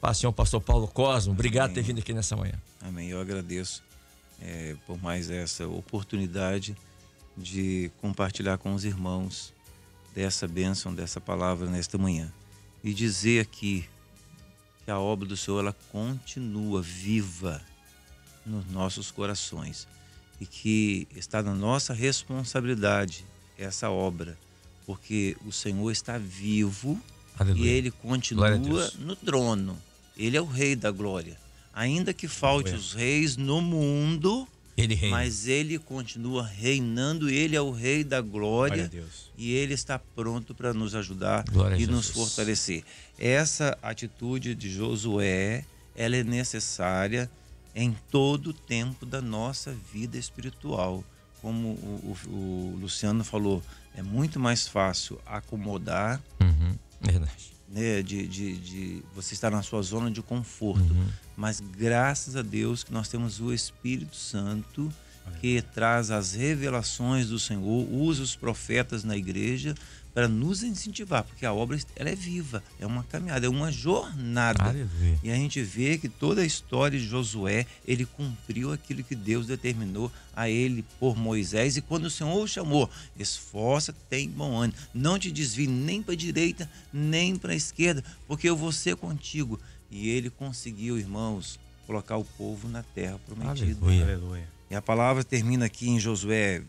Paz, Senhor, pastor Paulo Cosmo, obrigado por ter vindo aqui nessa manhã. Amém. Eu agradeço por mais essa oportunidade de compartilhar com os irmãos dessa bênção, dessa palavra nesta manhã. E dizer aqui que a obra do Senhor, ela continua viva nos nossos corações e que está na nossa responsabilidade essa obra, porque o Senhor está vivo. Aleluia. E Ele continua no trono. Ele é o Rei da glória. Ainda que falte os reis no mundo, Ele reina. Mas Ele continua reinando. Ele é o Rei da glória e Ele está pronto para nos ajudar e nos fortalecer. Essa atitude de Josué, ela é necessária em todo o tempo da nossa vida espiritual. Como o Luciano falou, é muito mais fácil acomodar, verdade, né, de você estar na sua zona de conforto. Mas graças a Deus que nós temos o Espírito Santo que traz as revelações do Senhor, usa os profetas na igreja para nos incentivar, porque a obra, ela é viva, é uma caminhada, é uma jornada. Aleluia. E a gente vê que toda a história de Josué, ele cumpriu aquilo que Deus determinou a ele por Moisés. E quando o Senhor o chamou, esforça, tem bom ânimo, não te desvie nem para a direita nem para a esquerda, porque eu vou ser contigo. E ele conseguiu, irmãos, colocar o povo na terra prometida. Aleluia. Aleluia. E a palavra termina aqui em Josué,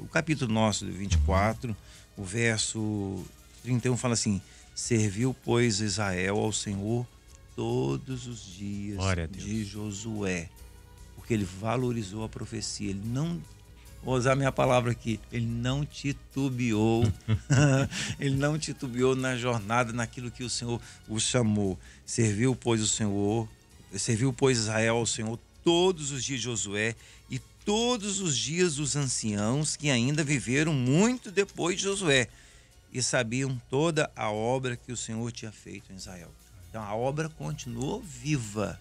o capítulo nosso, 24, o verso 31 fala assim: serviu, pois, Israel ao Senhor todos os dias de Josué, porque ele valorizou a profecia. Ele não, vou usar minha palavra aqui, ele não titubeou, ele não titubeou na jornada, naquilo que o Senhor o chamou. Serviu, pois, Israel ao Senhor todos os dias de Josué e todos os dias dos anciãos que ainda viveram muito depois de Josué e sabiam toda a obra que o Senhor tinha feito em Israel. Então a obra continuou viva.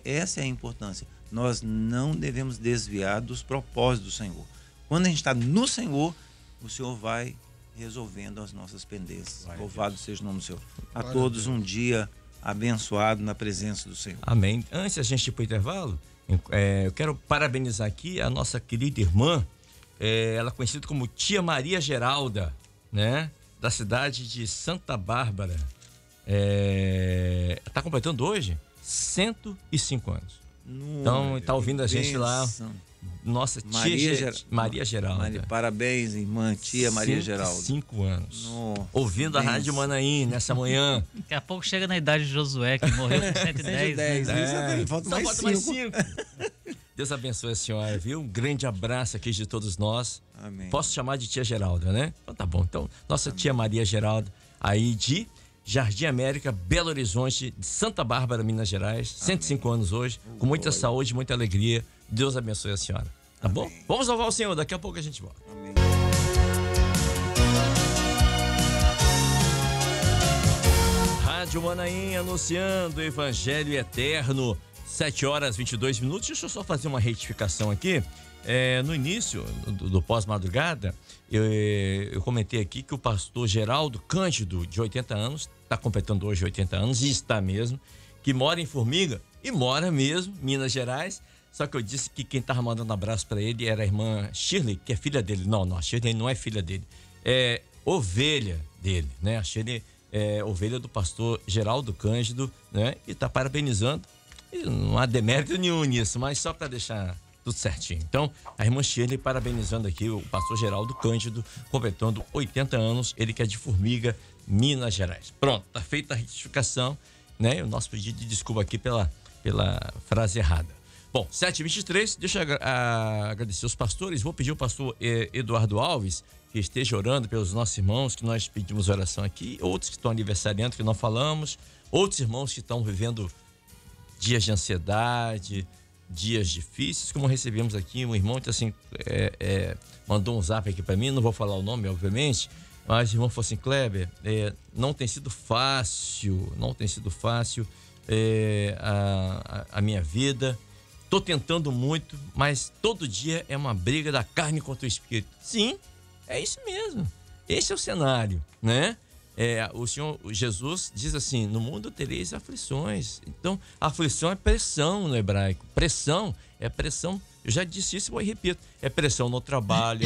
Essa é a importância. Nós não devemos desviar dos propósitos do Senhor. Quando a gente está no Senhor, o Senhor vai resolvendo as nossas pendências. Louvado seja o nome do Senhor. A todos um dia abençoado na presença do Senhor. Amém. Antes da gente ir para o intervalo, eu quero parabenizar aqui a nossa querida irmã, ela é conhecida como Tia Maria Geralda, né? Da cidade de Santa Bárbara. Está completando hoje 105 anos. Então está ouvindo a gente lá. Nossa tia Maria Geralda. Parabéns, irmã, tia Maria Geralda. 5 anos. Ouvindo a Rádio Manaim nessa manhã. Daqui a pouco chega na idade de Josué, que morreu com 110. Falta mais 5. Deus abençoe a senhora, viu? Um grande abraço aqui de todos nós. Amém. Posso chamar de tia Geralda, né? Então tá bom. Então, nossa tia Maria Geralda, aí de Jardim América, Belo Horizonte, de Santa Bárbara, Minas Gerais. 105 anos hoje, com muita saúde, muita alegria. Deus abençoe a senhora. Tá bom? Vamos louvar o Senhor, daqui a pouco a gente volta. Amém. Rádio Manaim anunciando o Evangelho Eterno, 7h22. Deixa eu só fazer uma retificação aqui. No início do pós-madrugada, eu comentei aqui que o pastor Geraldo Cândido, de 80 anos, está completando hoje 80 anos, e está mesmo, que mora em Formiga, e mora mesmo, Minas Gerais. Só que eu disse que quem estava mandando abraço para ele era a irmã Shirley, que é filha dele. Não, a Shirley não é filha dele. É ovelha dele, né? A Shirley ovelha do pastor Geraldo Cândido, né? E está parabenizando. E não há demérito nenhum nisso, mas só para deixar tudo certinho. Então, a irmã Shirley parabenizando aqui o pastor Geraldo Cândido, completando 80 anos, ele que é de Formiga, Minas Gerais. Pronto, tá feita a retificação, né? O nosso pedido de desculpa aqui pela frase errada. Bom, 7h23, deixa eu agradecer os pastores. Vou pedir ao pastor Eduardo Alves que esteja orando pelos nossos irmãos, que nós pedimos oração aqui, outros que estão aniversariando, que não falamos, outros irmãos que estão vivendo dias de ansiedade, dias difíceis, como recebemos aqui um irmão que assim, mandou um zap aqui para mim, não vou falar o nome, obviamente, mas o irmão falou assim: Kleber, não tem sido fácil a minha vida, tô tentando muito, mas todo dia é uma briga da carne contra o espírito. Sim, é isso mesmo, esse é o cenário, né? O Senhor Jesus diz assim: no mundo tereis aflições. Então, aflição é pressão no hebraico. Pressão é pressão. Eu já disse isso e repito. É pressão no trabalho,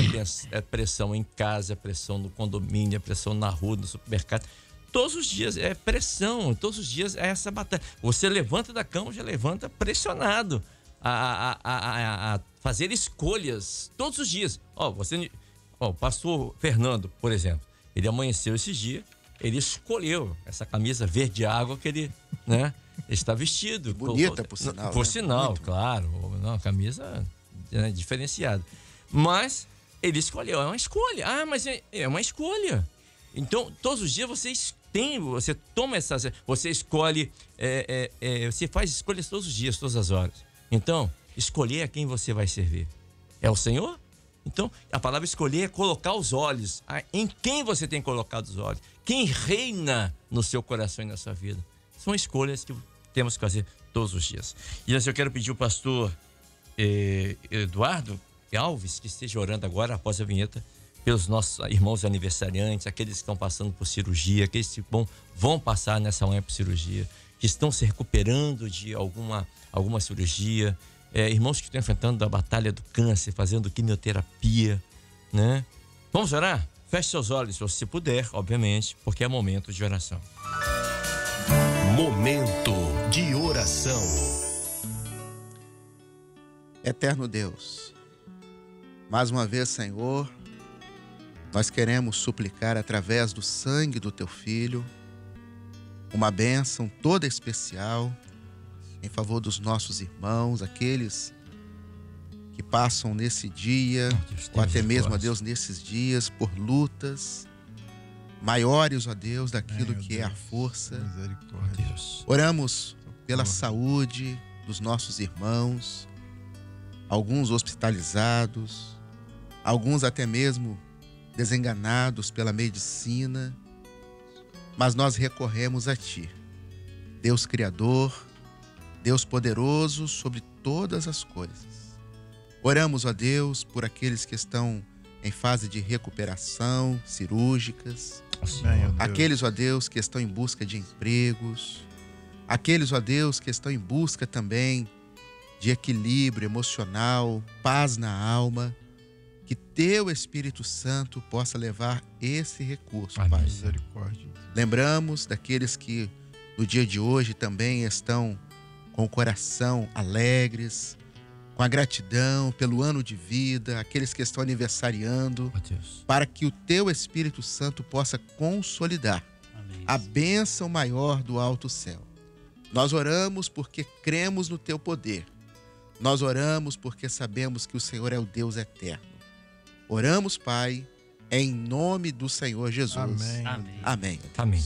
é pressão em casa, é pressão no condomínio, é pressão na rua, no supermercado. Todos os dias é pressão, todos os dias é essa batalha. Você levanta da cama, já levanta pressionado a fazer escolhas todos os dias. O pastor Fernando, por exemplo, ele amanheceu esse dia, ele escolheu essa camisa verde água que ele, né, está vestido. Bonita, por sinal. Por sinal, muito. Claro. Uma camisa diferenciada. Mas ele escolheu, é uma escolha. Mas é uma escolha. Então, todos os dias você toma você escolhe, você faz escolhas todos os dias, todas as horas. Então, escolher a quem você vai servir. É o Senhor? Então, a palavra escolher é colocar os olhos. Em quem você tem colocado os olhos? Quem reina no seu coração e na sua vida? São escolhas que temos que fazer todos os dias. E assim, eu quero pedir ao pastor Eduardo Alves que esteja orando agora, após a vinheta, pelos nossos irmãos aniversariantes, aqueles que estão passando por cirurgia, aqueles que vão passar nessa manhã por cirurgia, que estão se recuperando de alguma cirurgia, irmãos que estão enfrentando a batalha do câncer, fazendo quimioterapia, né? Vamos orar? Feche seus olhos, se você puder, obviamente, porque é momento de oração. Momento de oração. Eterno Deus, mais uma vez, Senhor, nós queremos suplicar através do sangue do Teu Filho uma bênção toda especial em favor dos nossos irmãos, aqueles que passam nesse dia, ou até mesmo, ó Deus, nesses dias, por lutas maiores, ó Deus, daquilo que é a força. Oramos pela saúde dos nossos irmãos, alguns hospitalizados, alguns até mesmo desenganados pela medicina, mas nós recorremos a Ti, Deus Criador, Deus poderoso sobre todas as coisas. Oramos, ó Deus, por aqueles que estão em fase de recuperação, cirúrgicas, aqueles, ó Deus, que estão em busca de empregos, aqueles, ó Deus, que estão em busca também de equilíbrio emocional, paz na alma, que Teu Espírito Santo possa levar esse recurso, Pai. Misericórdia. Lembramos daqueles que no dia de hoje também estão com o coração alegres, com a gratidão pelo ano de vida, aqueles que estão aniversariando, para que o Teu Espírito Santo possa consolidar a bênção maior do alto céu. Nós oramos porque cremos no Teu poder. Nós oramos porque sabemos que o Senhor é o Deus eterno. Oramos, Pai, em nome do Senhor Jesus. Amém. Amém. Amém.